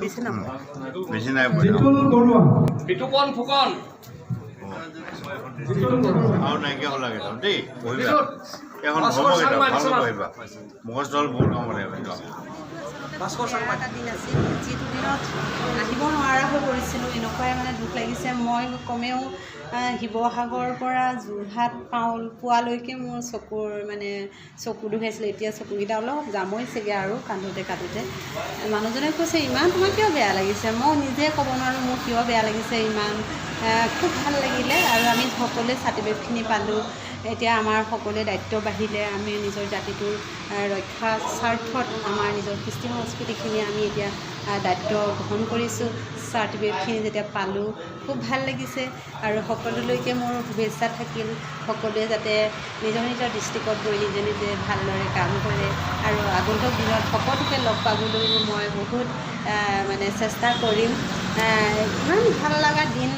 বেছি নাই আৰু নাইকিয়া হ'ল লাগে দেই পঢ়িবা এখন পঢ়িবা মগজ দল বহুত কামত এটা দিন আছিল যিটো দিনত আহিব নোৱাৰা হৈ পৰিছিলোঁ এনেকুৱাই মানে দুখ লাগিছে মই কমেও শিৱসাগৰৰ পৰা যোৰহাট পোৱালৈকে মোৰ চকু দুখাইছিলে এতিয়া চকুকেইটা অলপ জামৰিছেগৈ আৰু কান্দোতে মানুহজনে কৈছে ইমান তোমাৰ কিয় বেয়া লাগিছে মই নিজে ক'ব নোৱাৰোঁ মোৰ কিয় বেয়া লাগিছে ইমান খুব ভাল লাগিলে আৰু আমি সকলোৱে চাৰ্টিফিকেটখিনি পালোঁ এতিয়া আমাৰ সকলোৱে দায়িত্ব বাঢ়িলে আমি নিজৰ জাতিটোৰ ৰক্ষা স্বাৰ্থত আমাৰ নিজৰ কৃষ্টি সংস্কৃতিখিনি আমি এতিয়া দায়িত্ব গ্ৰহণ কৰিছোঁ চাৰ্টিফিকেটখিনি যেতিয়া পালোঁ খুব ভাল লাগিছে আৰু সকলোলৈকে মোৰ শুভেচ্ছা থাকিল সকলোৱে যাতে নিজৰ নিজৰ ডিষ্ট্ৰিক্টত গৈ নিজে নিজে ভালদৰে কাম কৰে আৰু আগন্তুক দিনত সকলোকে লগ পাবলৈও মই বহুত চেষ্টা কৰিম ইমান ভাল লগা দিন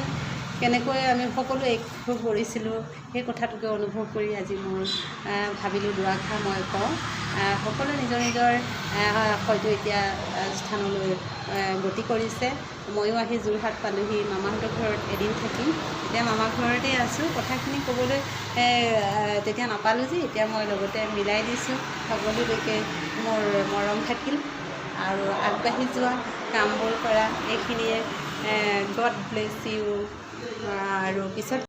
কেনেকৈ আমি সকলোৱে এক হৈ পৰিছিলোঁ সেই কথাটোকে অনুভৱ কৰি আজি মোৰ ভাবিলোঁ দুআষাৰ মই কওঁ সকলোৱে নিজৰ নিজৰ হয়তো এতিয়া স্থানলৈ গতি কৰিছে ময়ো আহি যোৰহাট পালোঁহি মামাহঁতৰ ঘৰত এদিন থাকিম এতিয়া মামাৰ ঘৰতে আছোঁ কথাখিনি ক'বলৈ তেতিয়া নাপালোঁ যে এতিয়া মই লগতে মিলাই দিছোঁ সকলোলৈকে মোৰ মৰম থাকিল আৰু আগবাঢ়ি যোৱা কামবোৰ কৰা এইখিনিয়ে গড ব্লেছ ইউ আৰু পিছত